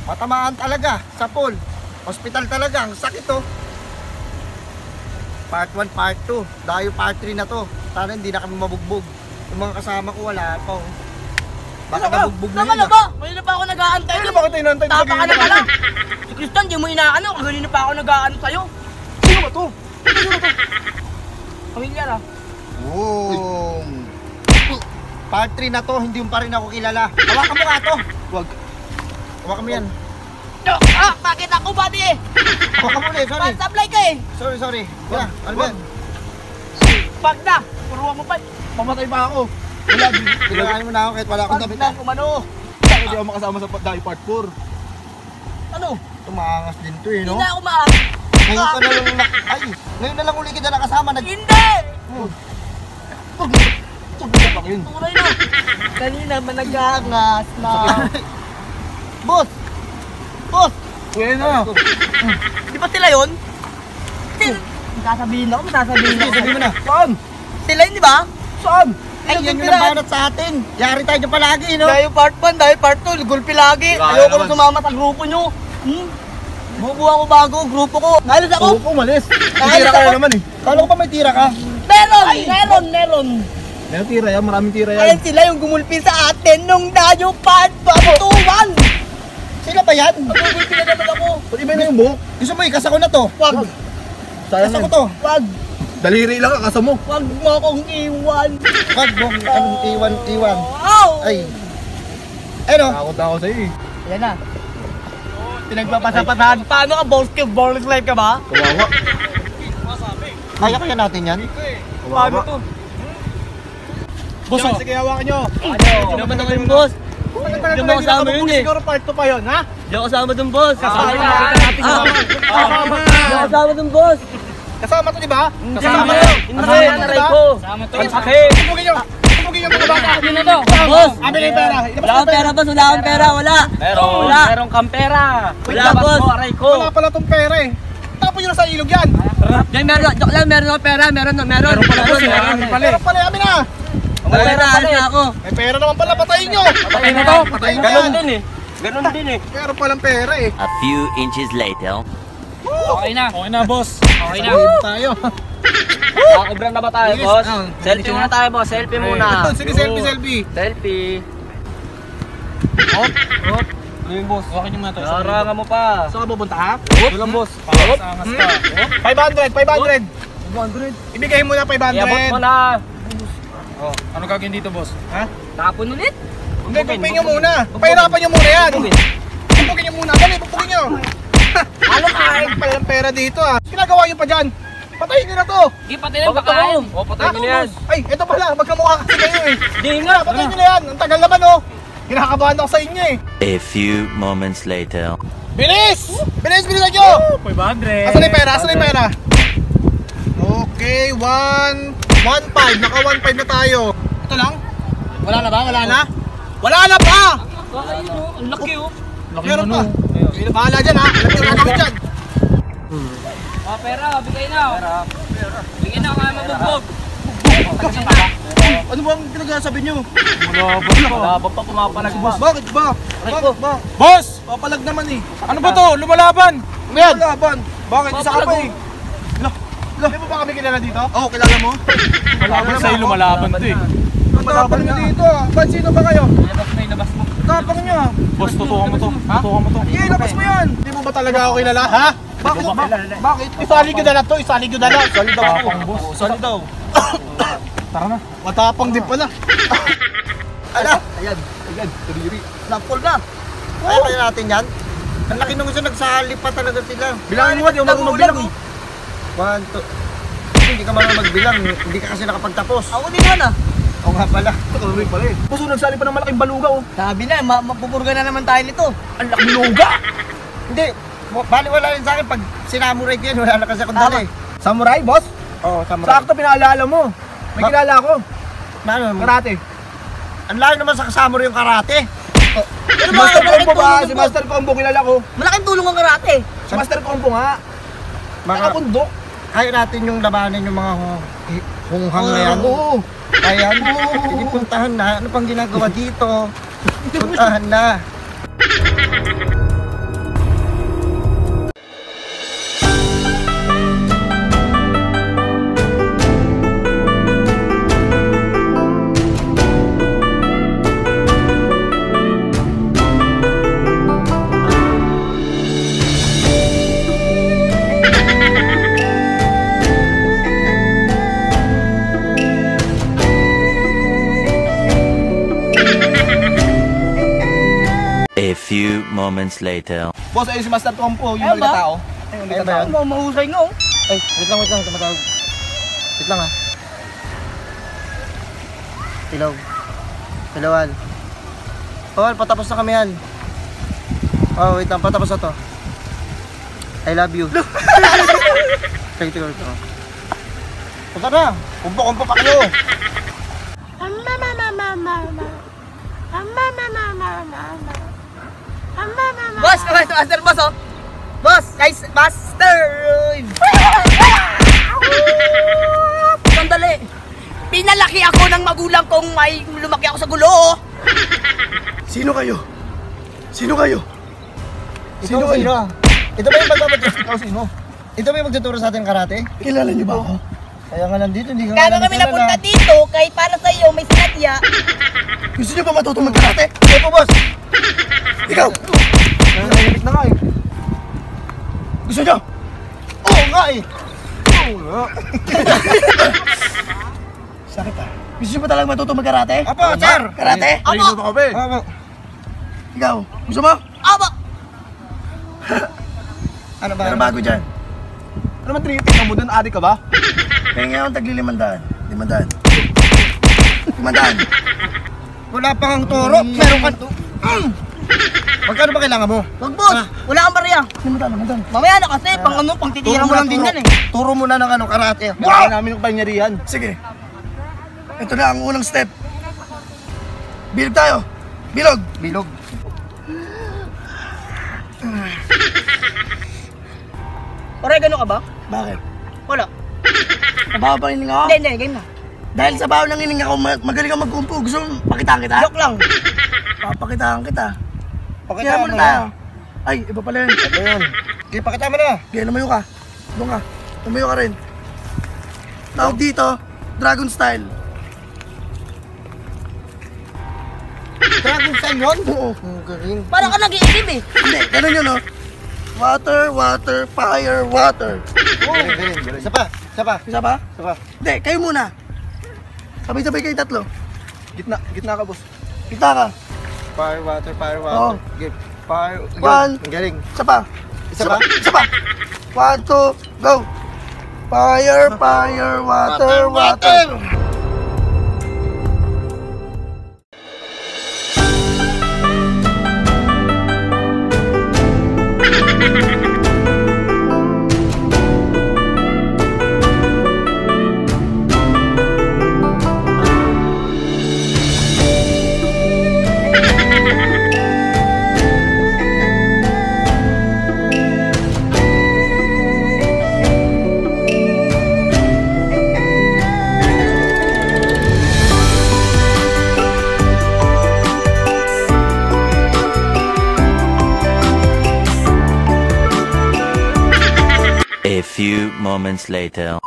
Matamaan talaga sa pool. Hospital talaga, ang sakit to. Part 1, part 2. Dayo part 3 na to. Sana hindi na kami mabugbog. Yung mga kasama ko wala pa. Baka mabugbog na yun. Ba? Kanina pa ako nag-aantay. Ano ba kita inantay? Tapa ka na pala. Si Kristan, di mo inaano. Kanina pa ako nag-aano sa'yo. Sino ba to? Pamilyar ah. Boom! Part 3 na to, hindi mo pa rin ako kilala. Hawakan mo nga to. Wag. Hawakan mo yan. Bakit ako ba di eh? Hawakan mo ulit, sorry. Supply ka eh. Sorry. Wala, ano ba yan? Pag na. Puruan mo pa. Pamatay pa ako. Wala. Kailangan mo na ako kahit wala akong Pag damit. na kumano. Hindi ako makasama sa Dayo Part 4. Ano? Tumaangas din to eh, Hindi no? na ako maak. Ngayon ka na lang ngayon na lang uli kita nakasama. Hindi! Yun. Tuloy na. Kanina man nag-aangas na. Boss! Kuya na. Di ba sila yun? Sasabihin ako, sasabihin ako. Sabi mo na. Saan? Sila yun, di ba? Saan? Ay, yan yung nabanat sa atin. Yari tayo dyan palagi, no? Dahil part 1, dahil part 2, gulpi lagi. Kaya Ayoko naman. na sumama sa grupo nyo. Bubuha ko bago, grupo ko. Halos ako. Oo, umalis. Ay, Tira ka ako. na naman eh. Kala ko pa may tira ka. Meron. Meron tira yan, maraming tira Ayan yan. sila yung gumulpi sa atin nung Dayo part 2, 1. Sila ba yan? Gumulpi na naman ako. Pwede ba na yung buhok? Gusto mo ikas ako na to? Wag, Sayang Ikas ako yan. to. wag, Daliri lang kakasa mo. wag mo akong iwan. Wag mo, anong iwan. Wow! Ay. Ano? Takot ako sa'yo eh. Yan na. Pinagpapasapatahan. Paano ka, boneless life ka ba? Kawawa. Kaya natin yan? Paano to? Boss, sige hawakan nyo. Hindi naman ako yung boss. Hindi mo kasama yun eh. Siguro part 2 pa yun, ha? Hindi ako kasama dun boss. Kasama na. Hindi ako kasama dun boss. Kasama to, di ba? Kasama yun. Hindi, naray ko. Ang sakit. Tubugin nyo. Tubugin nyo mga bata. Ano na to? Boss! Amin na yung pera. Wala akong pera boss, wala akong pera, wala. Meron kang pera. Wala boss. Aray ko. Wala pala tong pera eh. Tapon nyo na sa ilog yan. Yan, meron akong pera, meron. Meron pala boss, meron pala. Meron pala, amin na. May pera, alis na ako. May pera naman pala, patayin nyo. Patayin na to. Patayin Ganon yan. din eh. Ganon din eh. Meron palang pera eh. A few inches later. Okay na, boss. Okay na. Tayo. Nakakubran na ba tayo, boss? Selfie muna tayo, boss. Selfie muna. Sige, selfie. Selfie. Ano yung boss? Huwakan nyo muna to. Narangan mo pa. Saan ka pupunta ha? Doon lang, boss. Angas ka. 500. Ibigay mo na 500. Iabot mo na. Ano gagawin dito, boss? Ha? Tapon ulit. Hindi, pupugin nyo muna. Pahirapan nyo muna yan. Pupugin nyo muna. Dali, pupugin nyo. Ano kain? Palang pera dito ah. Ginagawa nyo pa dyan. Patayin nyo na to. Di pati lang pakain. O, patayin nyo na yan. Ay, ito pala. Magkamukha kasi kayo eh. Di nga. Patayin nyo na yan. Ang tagal naman oh. Kinakabahan ako sa inyo eh. A few moments later. Bilis! Bilisan nyo! 500. Asan na yung pera? Okay, 1.5. Naka 1.5 na tayo. Ito lang? Wala na ba? Wala na pa! Ang laki oh. Meron pa. Hindi na bahala dyan ha. Alam nyo gagawin dyan. Pera, bigay na. Bigay na, kaya mabugbog. Ano ba ang pinagsasabi nyo? Malabag pa pumapalag, boss. Bakit ba? Boss! Papalag naman eh. Ano ba to? Lumalaban! Laban. Bakit? Isa ka pa eh. Hindi mo ba kami kilala dito? Oo, kilala mo. Lumalaban sa'yo, lumalaban to eh. Matapang nyo dito ah. Ba't sino ba kayo? Ilabas mo. Tapang nyo ah. Boss, tutukan mo to. Tutukan mo to. Iya, labas mo yan. Hindi mo ba talaga ako kilala? Ha? Bakit? Bakit? Isali ko na lang to. Isali daw Tapang, ako. boss. Isali daw. Tara na. Matapang din pala. Ala, Ayan. Turiri. napol na. Kaya natin yan. Ang laki nung isa nagsali pa talaga sila. Bilangin mo, di ako marunong magbilang eh. 1, 2. Hindi ka marunong magbilang. Hindi ka kasi nakapagtapos. Ako din naman ah. Oo nga pala. Tuloy pala eh. Puso nagsali pa ng malaking baluga oh. Sabi na, mapupurga na naman tayo nito. Ang laking luga. Hindi. Bali wala rin sa akin. Pag sinamuray ko yan, wala na kasi akong dala eh. Samurai, boss? Oo, samurai. Sakto pinaalala mo. May kilala ako. Ano? Karate. Ang layo naman sa samurai yung karate. Si Master Combo ba? Si Master Combo kilala ko. Malaking tulong ang karate. Si Master Combo nga. Mga, Nakapundok. kaya natin yung labanan yung mga hunghang na yan. Oo. Kaya sige, puntahan na. Ano pang ginagawa dito? Puntahan na. few moments later. Boss, ayun si Master Tompo, yung Ayun maliit na ba? tao. Ayun ba yan? Mahusay nga oh. Ay, wait lang, tumatawag. Wait lang, ha. Hello. Hello, Al. Oh, Al, patapos na kami, Al. Oh, wait lang, patapos na to. I love you. Thank you, ito. Punta na. Kumpo pa kayo. Boss, master boss oh. Boss, guys, master. Sandali. Pinalaki ako ng magulang kong may lumaki ako sa gulo oh. Sino kayo? Sino kayo? Sino kayo? Ito ba yung magpapatest? Ikaw sino? Ito ba yung magtuturo sa atin karate? Kilala niyo ba ako? Kaya nga nandito, hindi ka Kaya kami napunta dito, kahit para sa iyo may sinadya. Gusto niyo ba matutong mag-karate? Ito po, boss. Ikaw! Nangyayamit na nga eh. Gusto niyo? Oo nga eh. Oo nga. Sakit ah. Gusto niyo ba talagang matutong mag-karate? Apo, sir. Karate? Apo! Apo. Ikaw, gusto mo? Aba! Ano ba? Pero bago dyan. Ano man tinitingnan mo dun? Adik ka ba? Kaya ngayon tagli 500. 500. 500. Wala pa kang turo. Meron ka to. Magkano ba kailangan mo? Wag boss, wala kang barya. 500. Mamaya na kasi, pang ano, pang titira mo lang din yan eh. Turo mo na ng ano, karate. Wow! Namin yung panyarihan. Sige. Ito na ang unang step. Bilog tayo. Bilog. Bilog. Oregano ka ba? Bakit? Wala. Mabaho pa hininga ako? Hindi, game na. Dahil sa baho ng hininga ko, magaling ka magkumpo. Gusto mo pakitaan kita? Joke lang. Papakitaan kita. Pakita Kaya mo muna na. tayo. Ay, iba pala yun. Ito yun. Okay, pakita mo na. Kaya lumayo ka. Doon ka. Lumayo ka rin. Tawag dito, Dragon Style. Dragon Style yun? Oo. Ang galing. Parang ka nag-iisip eh. Hindi, ganun yun, no? Water, water, fire, water. Galing. Isa pa. Isa pa. Isa ba? Isa pa. Hindi, kayo muna. Sabay-sabay kayo tatlo. Gitna ka, boss. Kita ka. Fire, water, fire, Oo. water. Give. Fire. One. Ang galing. Isa pa. Isa pa? Isa pa. 1, 2, go. Fire, fire, water, water. A few moments later.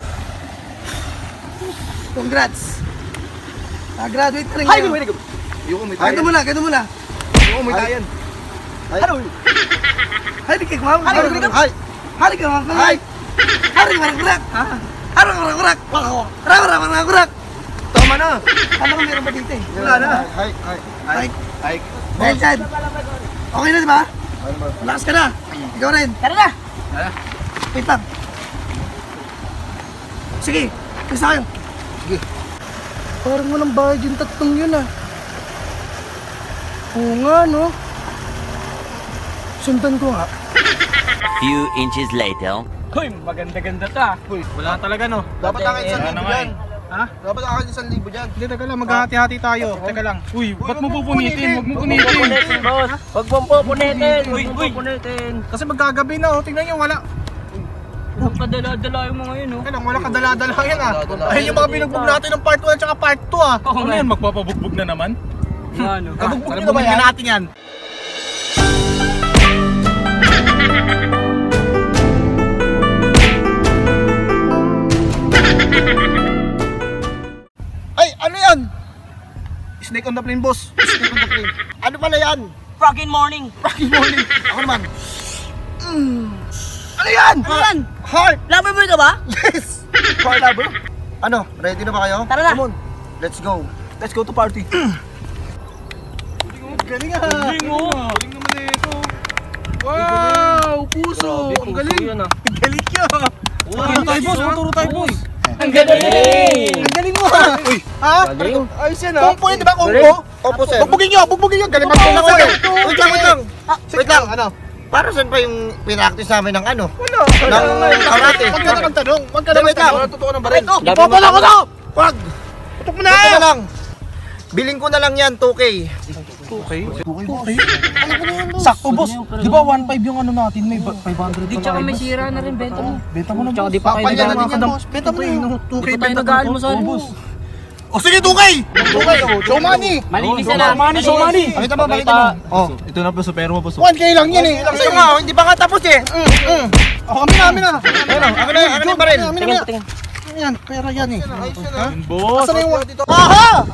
Congrats. Graduate ka rin Hi, ngayon. Yung may Ganto muna, ganto muna. Yung may tayan. Ano? Hay, di kayo kumama. Hi. Hi. Hari ka mga kalay. Hari ka mga kurak. Hari ka mga kurak. Hari ka mga kurak. Tama na. Ano kung meron ba dito eh? Wala na. Hi. Hi. Ay, Ay, dahil dyan. Okay na, di ba? Malakas ka na. Ikaw rin. Tara na. Wait lang. Sige, isa kayo. Sige. Parang walang bayad yung tatlong yun ah. Oo nga no. Sundan ko nga. Few inches later. Hoy, maganda-ganda ka. uy, wala talaga no. Dapat akin Wala na nga eh. Ha? Dapat akin 1,000 dyan. Hindi, teka lang, maghahati-hati tayo. Teka lang. Uy, ba't mo pupunitin? Huwag mo punitin. boss. Huwag mong pupunitin. Huwag mong pupunitin. Kasi magagabi na, oh. Tingnan nyo, wala. Huwag kadala-dala yung mga yun, oh. Kaya lang, wala kadala-dala yan ah. Ayun yung mga binugbog natin ng part 1 at saka part 2 ah. Oo Ano nga. yan, magpapabugbog na naman? Ano? Kabugbog nyo na ba yan? Natin yan. Ay, ano yan? Snake on the plane, boss. Snake on the plane. Ano pala yan? Frogin morning. Rocky morning. Ako naman. Ano yan? Ano yan? Heart. Loverboy ka ba? Yes. Heart lover. Ano? Ready na ba kayo? Tara na. Come on. Let's go. Let's go to party. Galing ah. Galing, oh. Galing naman eh. puso. Ang galing. Galing yun. Turo tayo, boss. Turo tayo, boss. Ang galing! Ang galing mo ha. Ha? Ayos yan ha. Kung pwede ba kung po? Opo, sir. Bugbugin nyo. Galing mag Wait lang, sir. wait lang. Wait lang, ano? Para saan pa yung pinaktis namin ng ano? Wala. Ng karate. Wag ka na magtanong. Wag ka na Wait lang. magtanong. Totoo ng baril. Ipapala ko to! Wag! Tutok mo na! Ito na lang. Biling ko na lang yan, 2K. Sakto, boss. Di ba 1.5 yung ano natin? May 500 Di, tsaka may sira na rin, benta mo. Benta mo na, Tsaka boss. di pa kayo Papalya na din yan, nagkakadam. boss. Benta mo na yun. 2K Di pa tayo benta mo. nag-aalmusal, boss. O sige, 2K! 2K. Show money. Malinis na lang. Show money. Pakita mo, pakita mo. Oh. Ito na po sa pera mo, boss. 1K lang yan eh. Ito nga, hindi pa nga tapos eh. Ako kami na. Ayun, ako na pa rin. Tingin, tingin. Yan, pera yan eh. Boss. Asan na yung dito? Aha!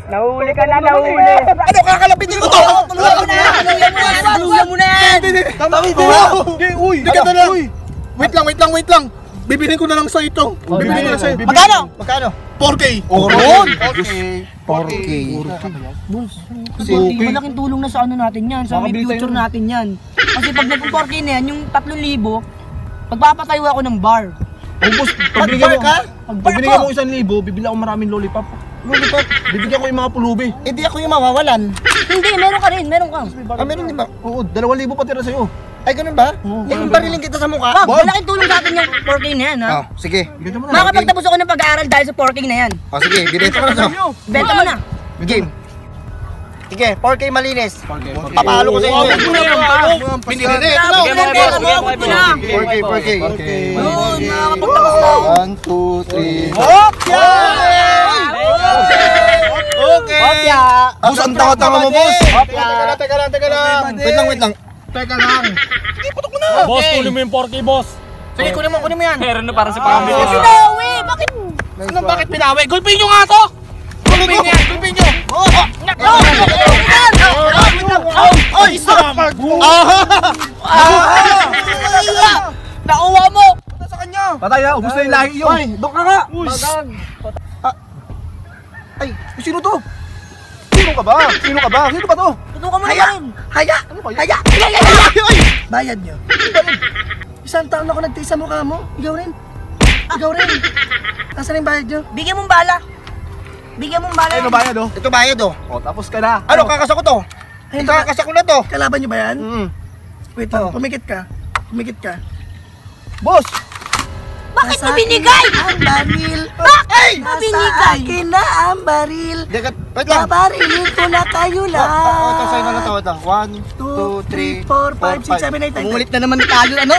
Nahuli ka na, nahuli. Ano, kakalapitin ko to? Luya mo na yan! Tama ito. Uy, di ka na. Wait lang. Bibilin ko na lang sa ito. Bibilin ko na sa iyo. Magkano? Magkano? 4K. Oron! 4K. Kasi malaking tulong na sa ano natin yan, sa may future natin yan. Kasi pag nag-4K na yan, yung 3,000, magpapatayo ako ng bar. Oh, boss. Pag binigyan mo 1,000, bibili ako maraming lollipop. Lollipop? Bibigyan ko yung mga pulubi. Hindi ako yung mawawalan. Hindi, meron ka rin, meron ka. Ah, meron din ba? Oo, 2,000 pa tira sa'yo. Ay, ganun ba? Eh, kung bariling kita sa mukha. Wag, malaking tulong sa atin yung 4K na yan, ha? Oh, sige. Bigyan mo na. Makakapagtapos ako ng pag-aaral dahil sa 4K na yan. Oh, sige. Bibenta ko na to. Benta mo na. Game. Sige, 4K malinis. Papalo ko sa inyo. Binili na. Ito na. Bigyan mo kay boss, bigyan mo kay boss. 4K. Yun, makakapagtapos na ako. 1, 2, 3. Okay. Boss, ang tawa-tawa mo, boss. Teka lang. Wait lang. Teka lang. Boss, kunin mo yung 4K, boss. Sige, kunin mo yan. Meron na para sa pamilya. Sinawi! Bakit? Ano, bakit pinawi? Gulpin nyo nga to! Gulpin nyo! Ay, stop! Nauwa mo! Patay na, ubus na yung lahi yun. Ay, doon ka nga! Ay, sino to? Sino ka ba? Sino ba to? Tutukan mo na rin. Haya! Bayad nyo. Isang taon na ako nagtiis sa mukha mo. Ikaw rin. Asan yung bayad nyo? Bigyan mong bala. Bigyan mong bala. Ano bayad, oh? Ito bayad oh. O, tapos ka na. Ano, kakasa ko to? Ayun, Kakasa ko na to. Kalaban nyo ba yan? Wait lang, Oh. pumikit ka. Boss! Bakit mo binigay? Ang baril. Bakit mo binigay? Akin na ang baril. Wait lang. Babarilin ko na kayo Ito, sa'yo na lang. to. 1, 2, 3, 4, 5, 6, 7, 8, 9. Umulit na naman tayo, ano?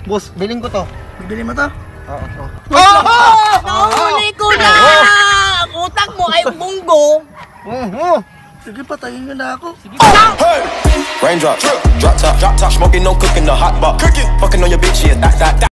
Boss, biling ko to. Bibili mo to? Nahuli ko na! Ang utak mo ay bunggo. Sige, patayin nyo na ako. Raindrop, drop top, smoking, no cooking, the hot pot. Fucking on your bitch, yeah, that.